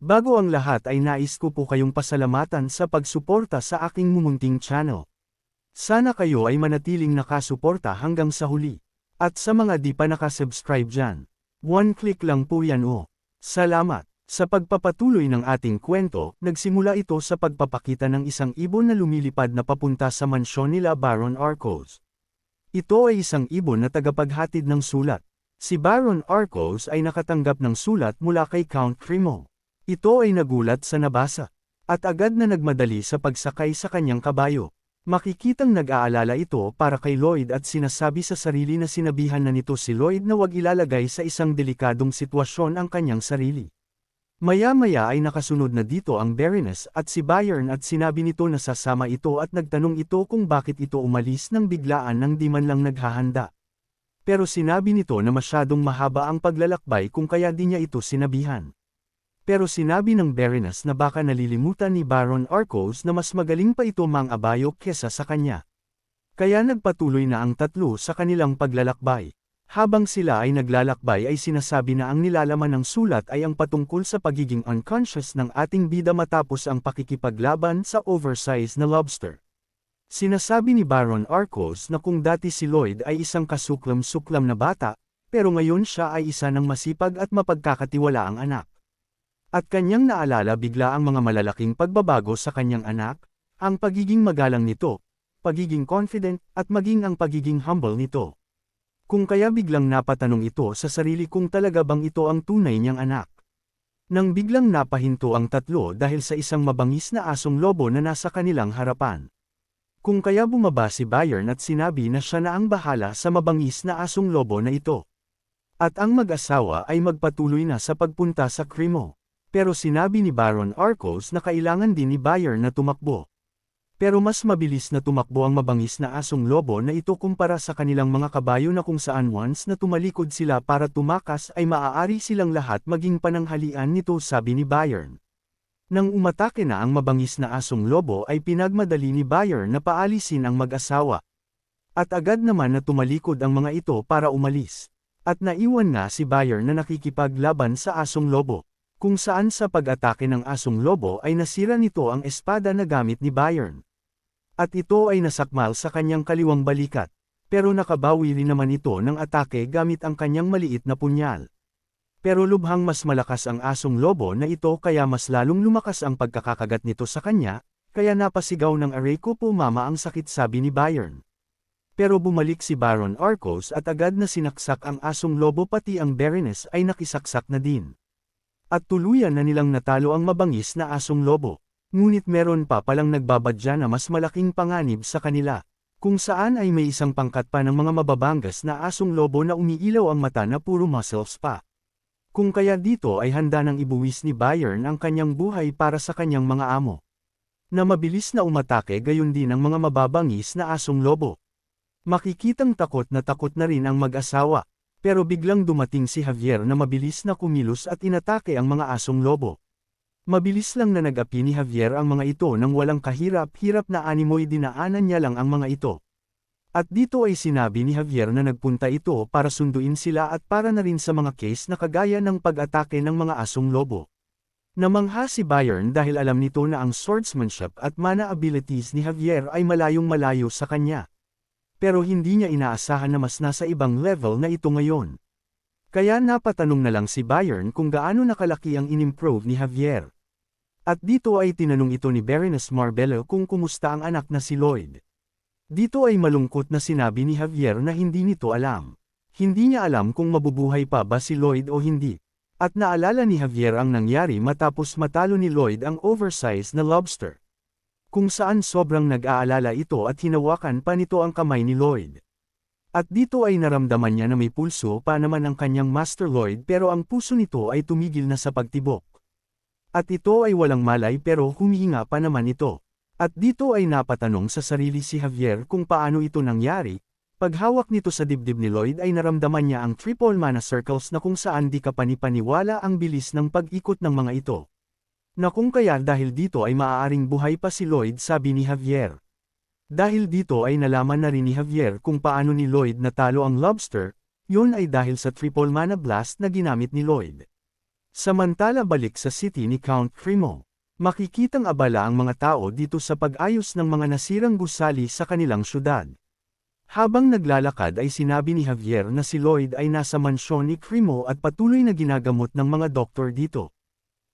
Bago ang lahat ay nais ko po kayong pasalamatan sa pagsuporta sa aking mumunting channel. Sana kayo ay manatiling nakasuporta hanggang sa huli. At sa mga di pa nakasubscribe dyan, one click lang po yan o. Salamat! Sa pagpapatuloy ng ating kwento, nagsimula ito sa pagpapakita ng isang ibon na lumilipad na papunta sa mansyon nila Baron Arcos. Ito ay isang ibon na tagapaghatid ng sulat. Si Baron Arcos ay nakatanggap ng sulat mula kay Count Cremo. Ito ay nagulat sa nabasa, at agad na nagmadali sa pagsakay sa kanyang kabayo. Makikitang nag-aalala ito para kay Lloyd at sinasabi sa sarili na sinabihan na nito si Lloyd na huwag ilalagay sa isang delikadong sitwasyon ang kanyang sarili. Maya-maya ay nakasunod na dito ang Baroness at si Bayern at sinabi nito na sasama ito at nagtanong ito kung bakit ito umalis ng biglaan nang di man lang naghahanda. Pero sinabi nito na masyadong mahaba ang paglalakbay kung kaya di niya ito sinabihan. Pero sinabi ng Baroness na baka nalilimutan ni Baron Arcos na mas magaling pa ito mang-abayo kesa sa kanya. Kaya nagpatuloy na ang tatlo sa kanilang paglalakbay. Habang sila ay naglalakbay ay sinasabi na ang nilalaman ng sulat ay ang patungkol sa pagiging unconscious ng ating bida matapos ang pakikipaglaban sa oversized na lobster. Sinasabi ni Baron Arcos na kung dati si Lloyd ay isang kasuklam-suklam na bata, pero ngayon siya ay isa ng masipag at mapagkakatiwalaang anak. At kanyang naalala bigla ang mga malalaking pagbabago sa kanyang anak, ang pagiging magalang nito, pagiging confident, at maging ang pagiging humble nito. Kung kaya biglang napatanong ito sa sarili kung talaga bang ito ang tunay niyang anak. Nang biglang napahinto ang tatlo dahil sa isang mabangis na asong lobo na nasa kanilang harapan. Kung kaya bumaba si Bayern at sinabi na siya na ang bahala sa mabangis na asong lobo na ito. At ang mag-asawa ay magpatuloy na sa pagpunta sa Cremo. Pero sinabi ni Baron Arcos na kailangan din ni Bayern na tumakbo. Pero mas mabilis na tumakbo ang mabangis na asong lobo na ito kumpara sa kanilang mga kabayo na kung saan once na tumalikod sila para tumakas ay maaari silang lahat maging pananghalian nito, sabi ni Bayern. Nang umatake na ang mabangis na asong lobo ay pinagmadali ni Bayern na paalisin ang mag-asawa. At agad naman na tumalikod ang mga ito para umalis. At naiwan nga si Bayern na nakikipaglaban sa asong lobo. Kung saan sa pag-atake ng asong lobo ay nasira nito ang espada na gamit ni Bayern. At ito ay nasakmal sa kanyang kaliwang balikat, pero nakabawi rin naman ito ng atake gamit ang kanyang maliit na punyal. Pero lubhang mas malakas ang asong lobo na ito kaya mas lalong lumakas ang pagkakakagat nito sa kanya, kaya napasigaw ng aray ko po mama ang sakit, sabi ni Bayern. Pero bumalik si Baron Arcos at agad na sinaksak ang asong lobo, pati ang Baroness ay nakisaksak na din. At tuluyan na nilang natalo ang mabangis na asong lobo. Ngunit meron pa palang nagbabadya na mas malaking panganib sa kanila, kung saan ay may isang pangkat pa ng mga mababangas na asong lobo na umiilaw ang mata na puro muscles pa. Kung kaya dito ay handa nang ibuwis ni Bayern ang kanyang buhay para sa kanyang mga amo. Na mabilis na umatake gayon din ang mga mababangis na asong lobo. Makikitang takot na rin ang mag-asawa, pero biglang dumating si Javier na mabilis na kumilos at inatake ang mga asong lobo. Mabilis lang na nag-api ni Javier ang mga ito nang walang kahirap-hirap na animoy dinaanan niya lang ang mga ito. At dito ay sinabi ni Javier na nagpunta ito para sunduin sila at para na rin sa mga case na kagaya ng pag-atake ng mga asong lobo. Namangha si Bayern dahil alam nito na ang swordsmanship at mana abilities ni Javier ay malayong malayo sa kanya. Pero hindi niya inaasahan na mas nasa ibang level na ito ngayon. Kaya napatanong na lang si Bayern kung gaano nakalaki ang inimprove ni Javier. At dito ay tinanong ito ni Baroness Marbello kung kumusta ang anak na si Lloyd. Dito ay malungkot na sinabi ni Javier na hindi nito alam. Hindi niya alam kung mabubuhay pa ba si Lloyd o hindi. At naalala ni Javier ang nangyari matapos matalo ni Lloyd ang oversized na lobster. Kung saan sobrang nag-aalala ito at hinawakan pa nito ang kamay ni Lloyd. At dito ay naramdaman niya na may pulso pa naman ang kanyang Master Lloyd, pero ang puso nito ay tumigil na sa pagtibok. At ito ay walang malay pero humihinga pa naman ito. At dito ay napatanong sa sarili si Javier kung paano ito nangyari. Paghawak nito sa dibdib ni Lloyd ay naramdaman niya ang triple mana circles na kung saan di ka panipaniwala ang bilis ng pag-ikot ng mga ito. Na kung kaya dahil dito ay maaaring buhay pa si Lloyd, sabi ni Javier. Dahil dito ay nalaman na rin ni Javier kung paano ni Lloyd natalo ang lobster, yun ay dahil sa triple mana blast na ginamit ni Lloyd. Samantala balik sa city ni Count Cremo. Makikitang abala ang mga tao dito sa pag-ayos ng mga nasirang gusali sa kanilang syudad. Habang naglalakad ay sinabi ni Javier na si Lloyd ay nasa mansyon ni Cremo at patuloy na ginagamot ng mga doktor dito.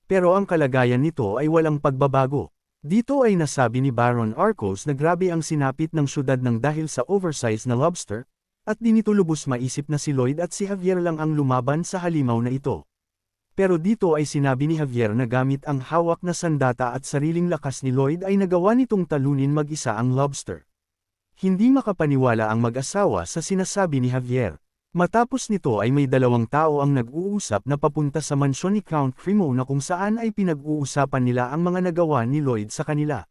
Pero ang kalagayan nito ay walang pagbabago. Dito ay nasabi ni Baron Arcos na grabe ang sinapit ng syudad ng dahil sa oversized na lobster, at di nito lubos maisip na si Lloyd at si Javier lang ang lumaban sa halimaw na ito. Pero dito ay sinabi ni Javier na gamit ang hawak na sandata at sariling lakas ni Lloyd ay nagawa nitong talunin mag-isa ang lobster. Hindi makapaniwala ang mag-asawa sa sinasabi ni Javier. Matapos nito ay may dalawang tao ang nag-uusap na papunta sa mansyon ni Count Cremo na kung saan ay pinag-uusapan nila ang mga nagawa ni Lloyd sa kanila.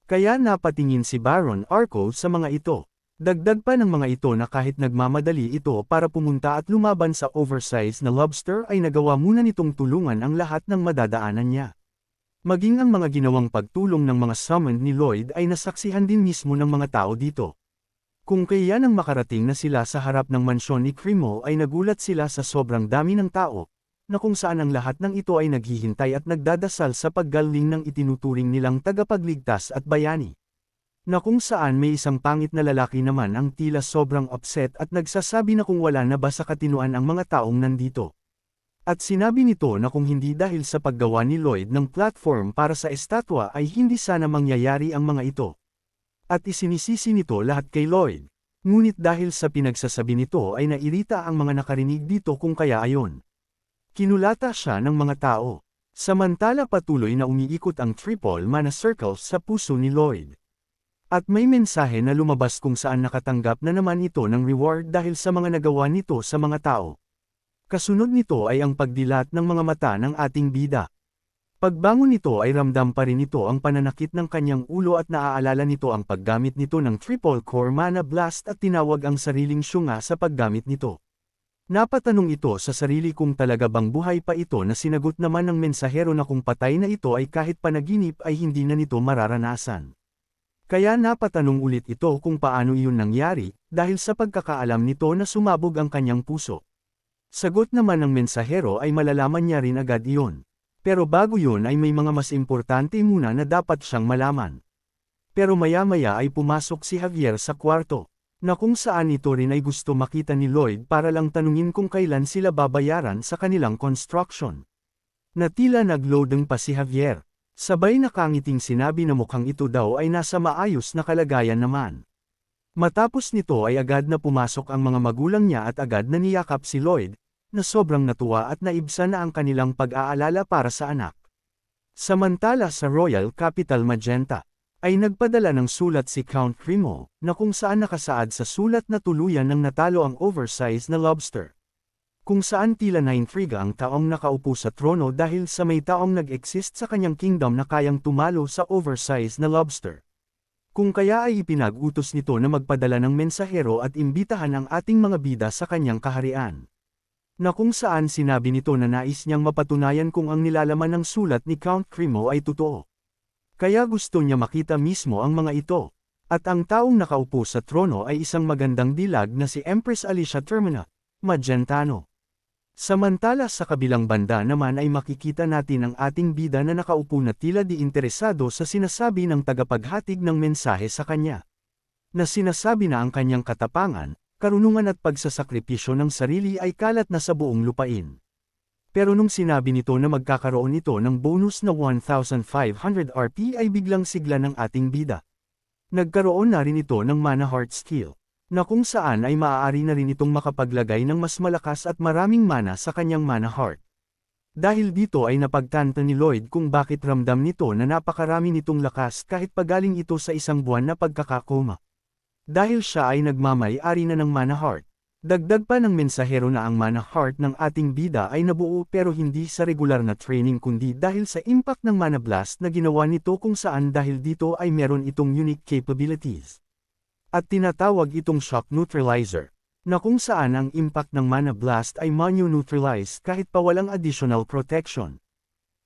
Kaya napatingin si Baron Arco sa mga ito. Dagdag pa ng mga ito na kahit nagmamadali ito para pumunta at lumaban sa oversized na lobster ay nagawa muna nitong tulungan ang lahat ng madadaanan niya. Maging ang mga ginawang pagtulong ng mga summoned ni Lloyd ay nasaksihan din mismo ng mga tao dito. Kung kaya nang makarating na sila sa harap ng mansyon ni Cremo ay nagulat sila sa sobrang dami ng tao, na kung saan ang lahat ng ito ay naghihintay at nagdadasal sa paggaling ng itinuturing nilang tagapagligtas at bayani. Na kung saan may isang pangit na lalaki naman ang tila sobrang upset at nagsasabi na kung wala na ba sa katinuan ang mga taong nandito. At sinabi nito na kung hindi dahil sa paggawa ni Lloyd ng platform para sa estatwa ay hindi sana mangyayari ang mga ito. At isinisisi nito lahat kay Lloyd. Ngunit dahil sa pinagsasabi nito ay nairita ang mga nakarinig dito kung kaya ayon. Kinulata siya ng mga tao. Samantala patuloy na umiikot ang triple mana circle sa puso ni Lloyd. At may mensahe na lumabas kung saan nakatanggap na naman ito ng reward dahil sa mga nagawa nito sa mga tao. Kasunod nito ay ang pagdilat ng mga mata ng ating bida. Pagbangon nito ay ramdam pa rin ito ang pananakit ng kanyang ulo at naaalala nito ang paggamit nito ng triple core mana blast at tinawag ang sariling syunga sa paggamit nito. Napatanong ito sa sarili kung talaga bang buhay pa ito na sinagot naman ng mensahero na kung patay na ito ay kahit panaginip ay hindi na nito mararanasan. Kaya napatanong ulit ito kung paano iyon nangyari, dahil sa pagkakaalam nito na sumabog ang kanyang puso. Sagot naman ng mensahero ay malalaman niya rin agad iyon. Pero bago yun ay may mga mas importante muna na dapat siyang malaman. Pero maya-maya ay pumasok si Javier sa kwarto, na kung saan ito rin ay gusto makita ni Lloyd para lang tanungin kung kailan sila babayaran sa kanilang construction. Na tila nag-loading pa si Javier. Sabay nakangiting sinabi na mukhang ito daw ay nasa maayos na kalagayan naman. Matapos nito ay agad na pumasok ang mga magulang niya at agad na niyakap si Lloyd, na sobrang natuwa at naibsa na ang kanilang pag-aalala para sa anak. Samantala sa Royal Capital Magenta, ay nagpadala ng sulat si Count Cremo, na kung saan nakasaad sa sulat na tuluyan ng natalo ang oversized na lobster. Kung saan tila naintriga ang taong nakaupo sa trono dahil sa may taong nag-exist sa kanyang kingdom na kayang tumalo sa oversized na lobster. Kung kaya ay ipinag-utos nito na magpadala ng mensahero at imbitahan ang ating mga bida sa kanyang kaharian. Na kung saan sinabi nito na nais niyang mapatunayan kung ang nilalaman ng sulat ni Count Cremo ay totoo. Kaya gusto niya makita mismo ang mga ito. At ang taong nakaupo sa trono ay isang magandang dilag na si Empress Alicia Termina, Magentano. Samantala sa kabilang banda naman ay makikita natin ang ating bida na nakaupo na tila di interesado sa sinasabi ng tagapaghatid ng mensahe sa kanya. Na sinasabi na ang kanyang katapangan, karunungan at pagsasakripisyo ng sarili ay kalat na sa buong lupain. Pero nung sinabi nito na magkakaroon ito ng bonus na 1,500 RP ay biglang sigla ng ating bida. Nagkaroon na rin ito ng mana heart skill. Na kung saan ay maaari na rin itong makapaglagay ng mas malakas at maraming mana sa kanyang mana heart. Dahil dito ay napagtanto ni Lloyd kung bakit ramdam nito na napakarami nitong lakas kahit pagaling ito sa isang buwan na pagkakakoma. Dahil siya ay nagmamay-ari na ng mana heart. Dagdag pa ng mensahero na ang mana heart ng ating bida ay nabuo pero hindi sa regular na training kundi dahil sa impact ng mana blast na ginawa nito kung saan dahil dito ay meron itong unique capabilities. At tinatawag itong shock neutralizer, na kung saan ang impact ng mana blast ay manu-neutralize kahit pa walang additional protection.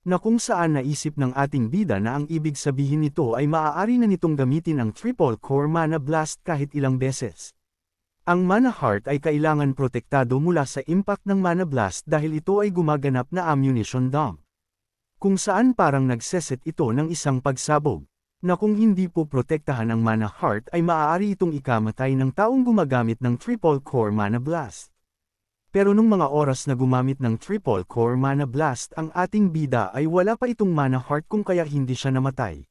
Na kung saan naisip ng ating bida na ang ibig sabihin nito ay maaari na nitong gamitin ang triple core mana blast kahit ilang beses. Ang Mana Heart ay kailangan protektado mula sa impact ng Mana Blast dahil ito ay gumaganap na ammunition dump. Kung saan parang nagseset ito ng isang pagsabog, na kung hindi po protektahan ang Mana Heart ay maaari itong ikamatay ng taong gumagamit ng Triple Core Mana Blast. Pero nung mga oras na gumamit ng Triple Core Mana Blast ang ating bida ay wala pa itong Mana Heart kung kaya hindi siya namatay.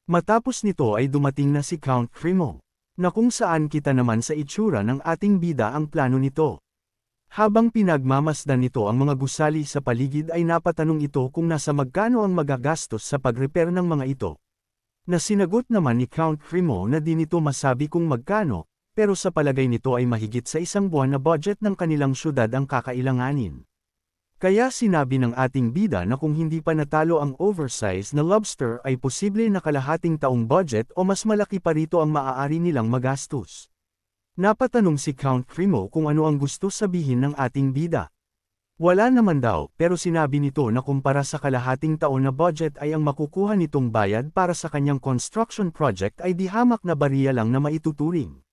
Matapos nito ay dumating na si Count Cremo, na kung saan kita naman sa itsura ng ating bida ang plano nito. Habang pinagmamasdan nito ang mga gusali sa paligid ay napatanong ito kung nasa magkano ang magagastos sa pag-repair ng mga ito. Na sinagot naman ni Count Cremo na di nito masabi kung magkano, pero sa palagay nito ay mahigit sa isang buwan na budget ng kanilang syudad ang kakailanganin. Kaya sinabi ng ating bida na kung hindi pa natalo ang oversize na lobster ay posible na kalahating taong budget o mas malaki pa rito ang maaari nilang magastos. Napatanong si Count Cremo kung ano ang gusto sabihin ng ating bida. Wala naman daw, pero sinabi nito na kumpara sa kalahating taon na budget ay ang makukuha nitong bayad para sa kanyang construction project ay di hamak na bariya lang na maituturing.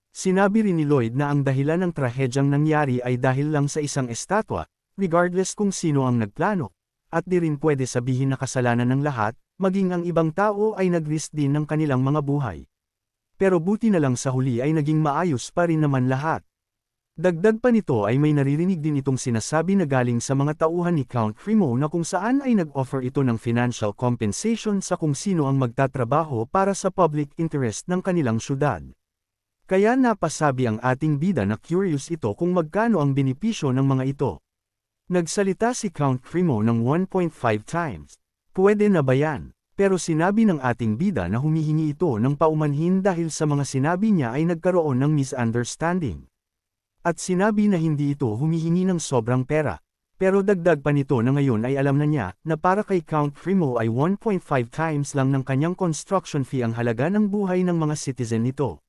Sinabi rin ni Lloyd na ang dahilan ng trahedyang nangyari ay dahil lang sa isang estatwa, regardless kung sino ang nagplano, at di rin pwede sabihin na kasalanan ng lahat, maging ang ibang tao ay nag-risk din ng kanilang mga buhay. Pero buti na lang sa huli ay naging maayos pa rin naman lahat. Dagdag pa nito ay may naririnig din itong sinasabi na galing sa mga tauhan ni Count Cremo na kung saan ay nag-offer ito ng financial compensation sa kung sino ang magtatrabaho para sa public interest ng kanilang syudad. Kaya napasabi ang ating bida na curious ito kung magkano ang benepisyo ng mga ito. Nagsalita si Count Cremo ng 1.5 times. Pwede na ba yan? Pero sinabi ng ating bida na humihingi ito ng paumanhin dahil sa mga sinabi niya ay nagkaroon ng misunderstanding. At sinabi na hindi ito humihingi ng sobrang pera. Pero dagdag pa nito na ngayon ay alam na niya na para kay Count Cremo ay 1.5 times lang ng kanyang construction fee ang halaga ng buhay ng mga citizen nito.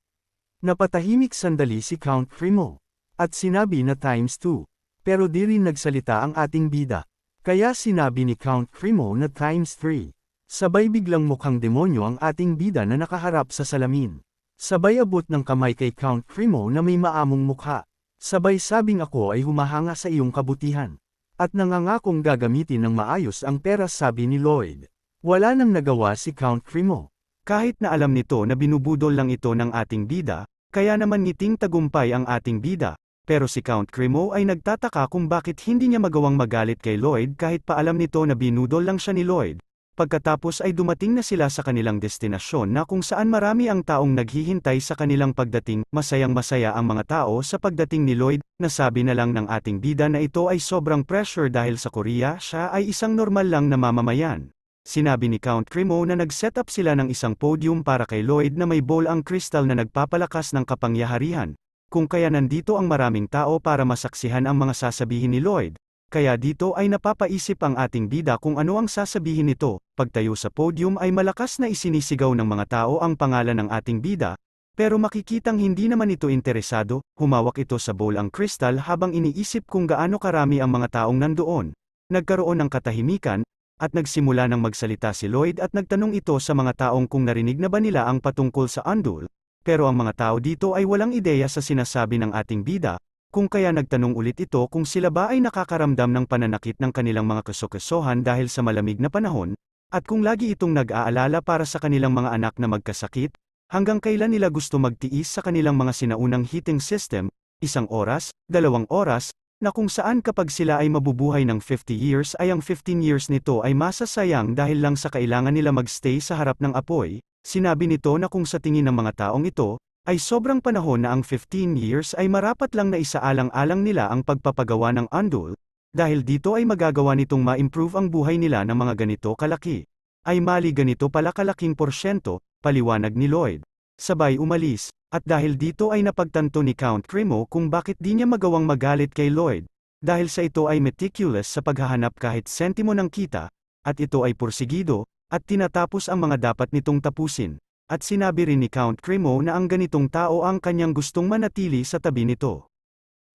Napatahimik sandali si Count Cremo. At sinabi na times 2. Pero di rin nagsalita ang ating bida. Kaya sinabi ni Count Cremo na times 3. Sabay biglang mukhang demonyo ang ating bida na nakaharap sa salamin. Sabay abot ng kamay kay Count Cremo na may maamong mukha. Sabay sabing ako ay humahanga sa iyong kabutihan. At nangangakong gagamitin ng maayos ang pera sabi ni Lloyd. Wala nang nagawa si Count Cremo. Kahit na alam nito na binubudol lang ito ng ating bida, kaya naman ngiting tagumpay ang ating bida, pero si Count Cremo ay nagtataka kung bakit hindi niya magawang magalit kay Lloyd kahit pa alam nito na binudol lang siya ni Lloyd. Pagkatapos ay dumating na sila sa kanilang destinasyon na kung saan marami ang taong naghihintay sa kanilang pagdating, masayang-masaya ang mga tao sa pagdating ni Lloyd, nasabi na lang ng ating bida na ito ay sobrang pressure dahil sa Korea siya ay isang normal lang na mamamayan. Sinabi ni Count Cremo na nag-set up sila ng isang podium para kay Lloyd na may bowl ang crystal na nagpapalakas ng kapangyarihan. Kung kaya nandito ang maraming tao para masaksihan ang mga sasabihin ni Lloyd. Kaya dito ay napapaisip ang ating bida kung ano ang sasabihin nito. Pagtayo sa podium ay malakas na isinisigaw ng mga tao ang pangalan ng ating bida. Pero makikitang hindi naman ito interesado, humawak ito sa bowl ang crystal habang iniisip kung gaano karami ang mga taong nandoon. Nagkaroon ng katahimikan, at nagsimula ng magsalita si Lloyd at nagtanong ito sa mga taong kung narinig na ba nila ang patungkol sa Andul, pero ang mga tao dito ay walang ideya sa sinasabi ng ating bida, kung kaya nagtanong ulit ito kung sila ba ay nakakaramdam ng pananakit ng kanilang mga kasokasohan dahil sa malamig na panahon, at kung lagi itong nag-aalala para sa kanilang mga anak na magkasakit, hanggang kailan nila gusto magtiis sa kanilang mga sinaunang heating system, 1 oras, 2 oras, na kung saan kapag sila ay mabubuhay ng 50 years ay ang 15 years nito ay masasayang dahil lang sa kailangan nila magstay sa harap ng apoy. Sinabi nito na kung sa tingin ng mga taong ito, ay sobrang panahon na ang 15 years ay marapat lang na isaalang-alang nila ang pagpapagawa ng Andul, dahil dito ay magagawa nitong ma-improve ang buhay nila ng mga ganito kalaki. Ay mali ganito pala kalaking porsyento, paliwanag ni Lloyd. Sabay umalis. At dahil dito ay napagtanto ni Count Cremo kung bakit di niya magawang magalit kay Lloyd, dahil sa ito ay meticulous sa paghahanap kahit sentimo ng kita, at ito ay porsigido, at tinatapos ang mga dapat nitong tapusin. At sinabi rin ni Count Cremo na ang ganitong tao ang kanyang gustong manatili sa tabi nito.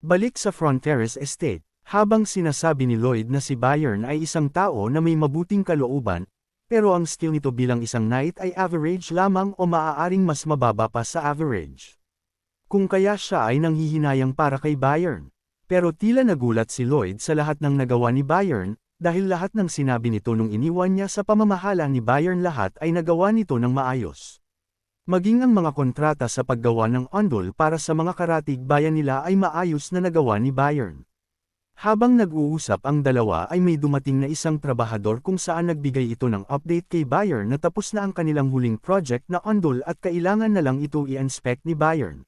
Balik sa Fronteras Estate, habang sinasabi ni Lloyd na si Bayern ay isang tao na may mabuting kalooban, pero ang skill nito bilang isang knight ay average lamang o maaaring mas mababa pa sa average. kung kaya siya ay nanghihinayang para kay Bayern. Pero tila nagulat si Lloyd sa lahat ng nagawa ni Bayern, dahil lahat ng sinabi nito nung iniwan niya sa pamamahala ni Bayern lahat ay nagawa nito ng maayos. Maging ang mga kontrata sa paggawa ng undol para sa mga karatig bayan nila ay maayos na nagawa ni Bayern. Habang nag-uusap ang dalawa ay may dumating na isang trabahador kung saan nagbigay ito ng update kay Bayern na tapos na ang kanilang huling project na undol at kailangan na lang ito i-inspect ni Bayern.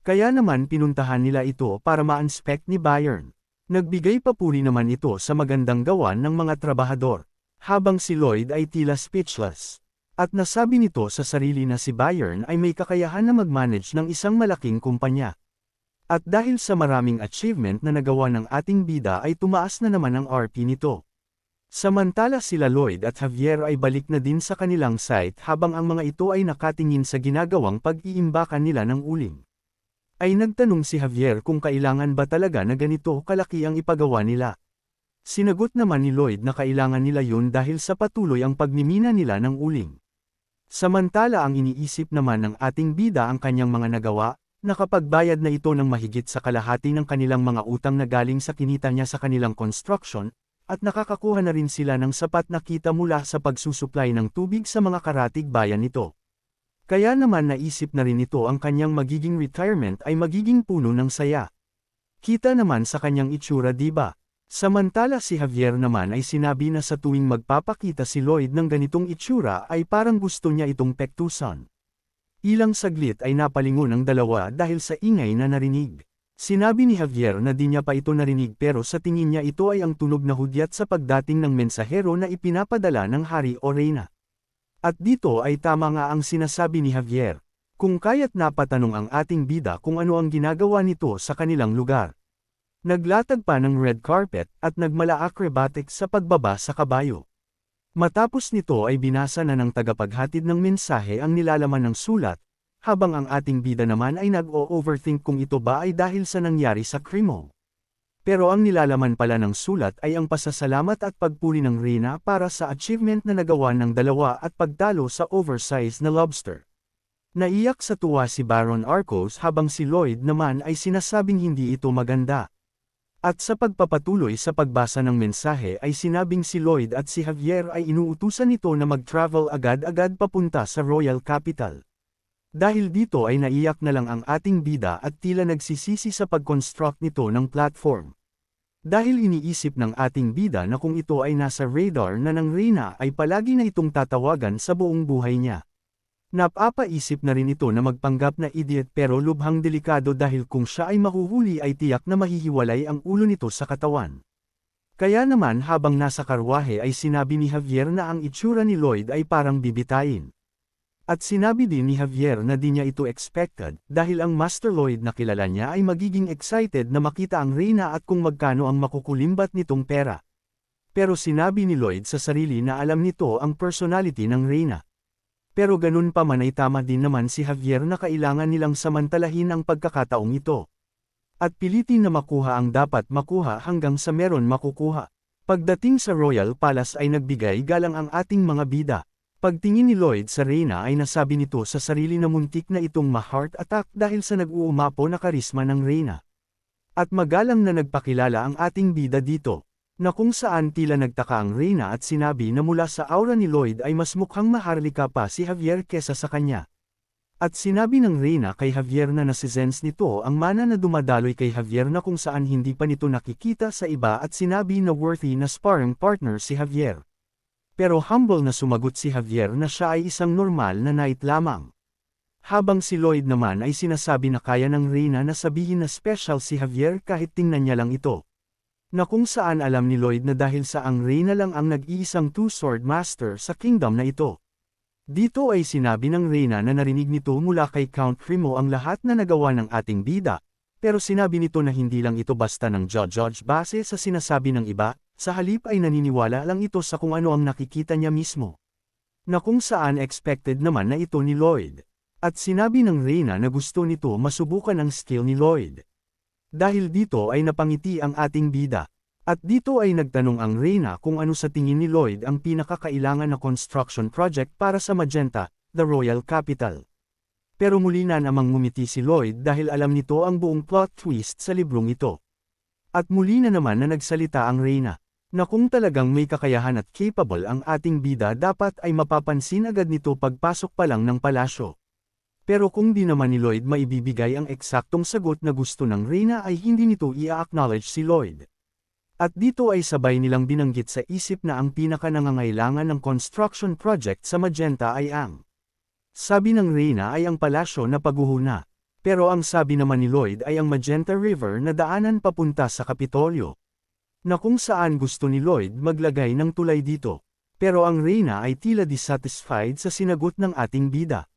Kaya naman pinuntahan nila ito para ma-inspect ni Bayern. Nagbigay papuri naman ito sa magandang gawan ng mga trabahador, habang si Lloyd ay tila speechless. At nasabi nito sa sarili na si Bayern ay may kakayahan na mag-manage ng isang malaking kumpanya. At dahil sa maraming achievement na nagawa ng ating bida ay tumaas na naman ang RP nito. Samantala sila Lloyd at Javier ay balik na din sa kanilang site habang ang mga ito ay nakatingin sa ginagawang pag-iimbakan nila ng uling. Ay nagtanong si Javier kung kailangan ba talaga na ganito kalaki ang ipagawa nila. Sinagot naman ni Lloyd na kailangan nila yun dahil sa patuloy ang pagmimina nila ng uling. Samantala ang iniisip naman ng ating bida ang kanyang mga nagawa, nakapagbayad na ito ng mahigit sa kalahati ng kanilang mga utang na galing sa kinita niya sa kanilang construction, at nakakakuha na rin sila ng sapat na kita mula sa pagsusuplay ng tubig sa mga karatig bayan nito. Kaya naman naisip na rin ito ang kanyang magiging retirement ay magiging puno ng saya. Kita naman sa kanyang itsura diba? Samantala si Javier naman ay sinabi na sa tuwing magpapakita si Lloyd ng ganitong itsura ay parang gusto niya itong pektusan. Ilang saglit ay napalingon ang dalawa dahil sa ingay na narinig. Sinabi ni Javier na di niya pa ito narinig pero sa tingin niya ito ay ang tunog na hudyat sa pagdating ng mensahero na ipinapadala ng hari o reyna. At dito ay tama nga ang sinasabi ni Javier. Kung kaya't napatanong ang ating bida kung ano ang ginagawa nito sa kanilang lugar. Naglatag pa ng red carpet at nagmala acrobatics sa pagbaba sa kabayo. Matapos nito ay binasa na ng tagapaghatid ng mensahe ang nilalaman ng sulat, habang ang ating bida naman ay nag-o-overthink kung ito ba ay dahil sa nangyari sa krimo. Pero ang nilalaman pala ng sulat ay ang pasasalamat at pagpuri ng reyna para sa achievement na nagawa ng dalawa at pagtalo sa oversized na lobster. Naiyak sa tuwa si Baron Arcos habang si Lloyd naman ay sinasabing hindi ito maganda. At sa pagpapatuloy sa pagbasa ng mensahe ay sinabing si Lloyd at si Javier ay inuutusan nito na mag-travel agad-agad papunta sa Royal Capital. Dahil dito ay naiyak na lang ang ating bida at tila nagsisisi sa pag-construct nito ng platform. Dahil iniisip ng ating bida na kung ito ay nasa radar na ng reyna ay palagi na itong tatawagan sa buong buhay niya. Napapaisip na rin ito na magpanggap na idiot pero lubhang delikado dahil kung siya ay mahuhuli ay tiyak na mahihiwalay ang ulo nito sa katawan. Kaya naman habang nasa karwahe ay sinabi ni Javier na ang itsura ni Lloyd ay parang bibitayin. At sinabi din ni Javier na di niya ito expected dahil ang Master Lloyd na kilala niya ay magiging excited na makita ang reyna at kung magkano ang makukulimbat nitong pera. Pero sinabi ni Lloyd sa sarili na alam nito ang personality ng reyna. Pero ganun pa man ay tama din naman si Javier na kailangan nilang samantalahin ang pagkakataong ito. At pilitin na makuha ang dapat makuha hanggang sa meron makukuha. Pagdating sa Royal Palace ay nagbigay galang ang ating mga bida. Pagtingin ni Lloyd sa reyna ay nasabi nito sa sarili na muntik na itong ma-heart attack dahil sa nag-uumapo na karisma ng reyna. At magalang na nagpakilala ang ating bida dito. Na kung saan tila nagtaka ang reyna at sinabi na mula sa aura ni Lloyd ay mas mukhang maharlika pa si Javier kesa sa kanya. At sinabi ng reyna kay Javier na nasisense nito ang mana na dumadaloy kay Javier na kung saan hindi pa nito nakikita sa iba at sinabi na worthy na sparring partner si Javier. Pero humble na sumagot si Javier na siya ay isang normal na knight lamang. Habang si Lloyd naman ay sinasabi na kaya ng reyna na sabihin na special si Javier kahit tingnan niya lang ito. Na kung saan alam ni Lloyd na dahil sa ang reyna lang ang nag-iisang two-sword master sa kingdom na ito. Dito ay sinabi ng reyna na narinig nito mula kay Count Cremo ang lahat na nagawa ng ating bida, pero sinabi nito na hindi lang ito basta ng judge base sa sinasabi ng iba, sa halip ay naniniwala lang ito sa kung ano ang nakikita niya mismo. Na kung saan expected naman na ito ni Lloyd. At sinabi ng reyna na gusto nito masubukan ang skill ni Lloyd. Dahil dito ay napangiti ang ating bida. At dito ay nagtanong ang reyna kung ano sa tingin ni Lloyd ang pinakakailangan na construction project para sa Magenta, the Royal Capital. Pero muli na namang ngumiti si Lloyd dahil alam nito ang buong plot twist sa librong ito. At muli na naman na nagsalita ang Reyna, na kung talagang may kakayahan at capable ang ating bida dapat ay mapapansin agad nito pagpasok pa lang ng palasyo. Pero kung di naman ni Lloyd maibibigay ang eksaktong sagot na gusto ng Reyna ay hindi nito i-acknowledge si Lloyd. At dito ay sabay nilang binanggit sa isip na ang pinaka-nangangailangan ng construction project sa Magenta ay ang sabi ng Reyna ay ang palasyo na paghuhuna. Pero ang sabi naman ni Lloyd ay ang Magenta River na daanan papunta sa Kapitolyo. Na kung saan gusto ni Lloyd maglagay ng tulay dito. Pero ang Reyna ay tila dissatisfied sa sinagot ng ating bida.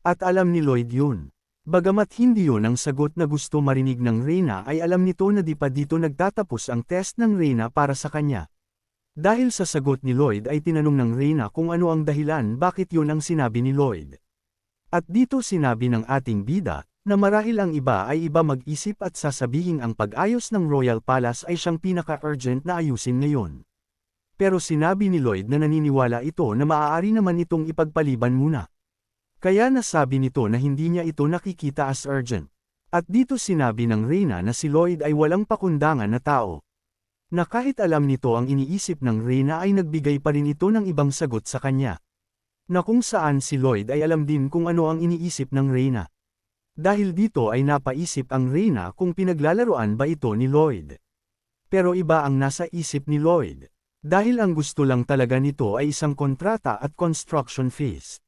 At alam ni Lloyd yun. Bagamat hindi yun ang sagot na gusto marinig ng Reyna ay alam nito na di pa dito nagtatapos ang test ng Reyna para sa kanya. Dahil sa sagot ni Lloyd ay tinanong ng Reyna kung ano ang dahilan bakit yun ang sinabi ni Lloyd. At dito sinabi ng ating bida, na marahil ang iba ay iba mag-isip at sasabihing ang pag-ayos ng Royal Palace ay siyang pinaka-urgent na ayusin ngayon. Pero sinabi ni Lloyd na naniniwala ito na maaari naman itong ipagpaliban muna. Kaya nasabi nito na hindi niya ito nakikita as urgent. At dito sinabi ng Reyna na si Lloyd ay walang pakundangan na tao. Na kahit alam nito ang iniisip ng Reyna ay nagbigay pa rin ito ng ibang sagot sa kanya. Na kung saan si Lloyd ay alam din kung ano ang iniisip ng Reyna. Dahil dito ay napaisip ang Reyna kung pinaglalaroan ba ito ni Lloyd. Pero iba ang nasa isip ni Lloyd. Dahil ang gusto lang talaga nito ay isang kontrata at construction fees.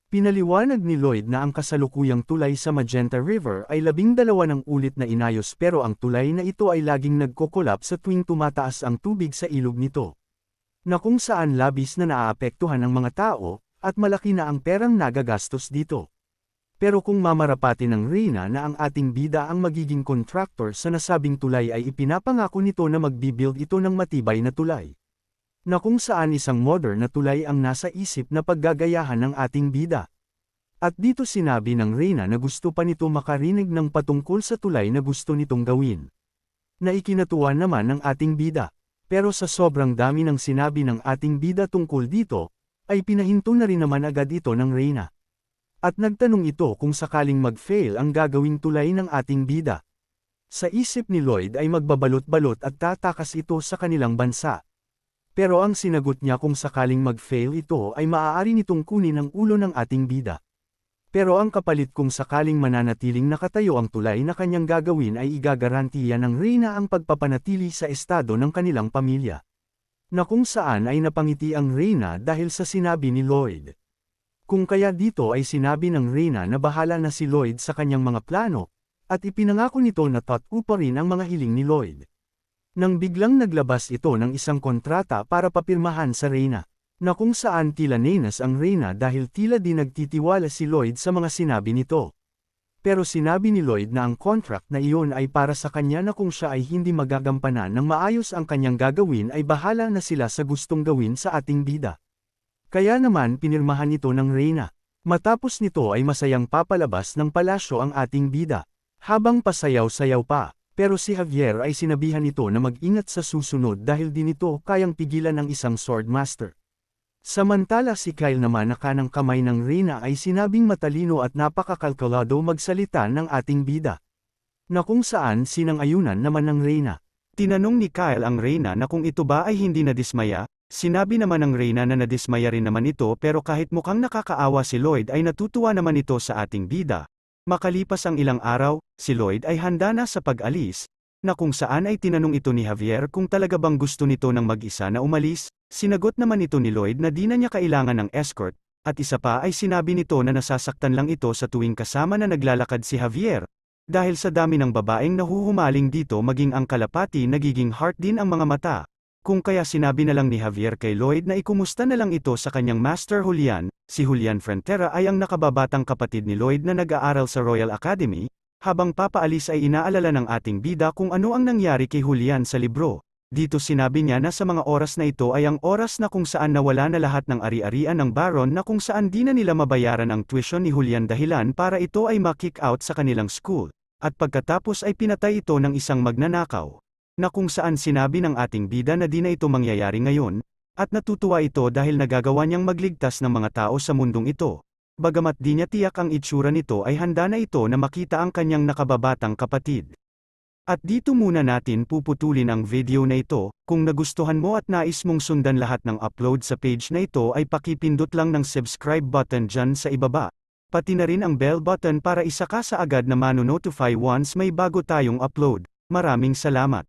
Pinaliwanag ni Lloyd na ang kasalukuyang tulay sa Magenta River ay 12 ng ulit na inayos pero ang tulay na ito ay laging nagkokolap sa tuwing tumataas ang tubig sa ilog nito. Na kung saan labis na naaapektuhan ang mga tao, at malaki na ang perang nagagastos dito. Pero kung mamarapati ng Reyna na ang ating bida ang magiging contractor sa nasabing tulay ay ipinapangako nito na magbibuild ito ng matibay na tulay. Na kung saan isang modern na tulay ang nasa isip na paggagayahan ng ating bida. At dito sinabi ng Reyna na gusto pa nito makarinig ng patungkol sa tulay na gusto nitong gawin. Na ikinatuwa naman ng ating bida. Pero sa sobrang dami ng sinabi ng ating bida tungkol dito, ay pinahinto na rin naman agad ito ng Reyna. At nagtanong ito kung sakaling mag-fail ang gagawing tulay ng ating bida. Sa isip ni Lloyd ay magbabalot-balot at tatakas ito sa kanilang bansa. Pero ang sinagot niya kung sakaling mag-fail ito ay maaari nitong kunin ang ulo ng ating bida. Pero ang kapalit kung sakaling mananatiling nakatayo ang tulay na kanyang gagawin ay igagarantiya ng Reyna ang pagpapanatili sa estado ng kanilang pamilya. Na kung saan ay napangiti ang Reyna dahil sa sinabi ni Lloyd. Kung kaya dito ay sinabi ng Reyna na bahala na si Lloyd sa kanyang mga plano, at ipinangako nito na tatupa rin ang mga hiling ni Lloyd. Nang biglang naglabas ito ng isang kontrata para papirmahan sa Reyna, na kung saan tila nenas ang Reyna dahil tila di nagtitiwala si Lloyd sa mga sinabi nito. Pero sinabi ni Lloyd na ang contract na iyon ay para sa kanya na kung siya ay hindi magagampanan ng maayos ang kanyang gagawin ay bahala na sila sa gustong gawin sa ating bida. Kaya naman pinirmahan ito ng Reyna. Matapos nito ay masayang papalabas ng palasyo ang ating bida. Habang pasayaw-sayaw pa, pero si Javier ay sinabihan ito na mag-ingat sa susunod dahil di nito kayang pigilan ng isang swordmaster. Samantala si Kyle naman na kanang kamay ng Reyna ay sinabing matalino at napakakalkulado magsalita ng ating bida. Na kung saan sinang-ayunan naman ng Reyna. Tinanong ni Kyle ang Reyna na kung ito ba ay hindi nadismaya. Sinabi naman ng Reyna na nadismaya rin naman ito pero kahit mukhang nakakaawa si Lloyd ay natutuwa naman ito sa ating bida. Makalipas ang ilang araw, si Lloyd ay handa na sa pag-alis, na kung saan ay tinanong ito ni Javier kung talaga bang gusto nito ng mag-isa na umalis, sinagot naman ito ni Lloyd na di na niya kailangan ng escort, at isa pa ay sinabi nito na nasasaktan lang ito sa tuwing kasama na naglalakad si Javier. Dahil sa dami ng babaeng nahuhumaling dito maging ang kalapati nagiging heart din ang mga mata. Kung kaya sinabi na lang ni Javier kay Lloyd na ikumusta na lang ito sa kanyang master Julian, si Julian Frontera ay ang nakababatang kapatid ni Lloyd na nag-aaral sa Royal Academy, habang papaalis ay inaalala ng ating bida kung ano ang nangyari kay Julian sa libro. Dito sinabi niya na sa mga oras na ito ay ang oras na kung saan nawala na lahat ng ari-arian ng Baron na kung saan di na nila mabayaran ang tuition ni Julian dahilan para ito ay ma-kick out sa kanilang school, at pagkatapos ay pinatay ito ng isang magnanakaw. Na kung saan sinabi ng ating bida na di na ito mangyayari ngayon, at natutuwa ito dahil nagagawa niyang magligtas ng mga tao sa mundong ito. Bagamat di niya tiyak ang itsura nito ay handa na ito na makita ang kanyang nakababatang kapatid. At dito muna natin puputulin ang video na ito. Kung nagustuhan mo at nais mong sundan lahat ng upload sa page na ito ay pakipindot lang ng subscribe button dyan sa ibaba. Pati na rin ang bell button para isa ka sa agad na mano-notify once may bago tayong upload. Maraming salamat.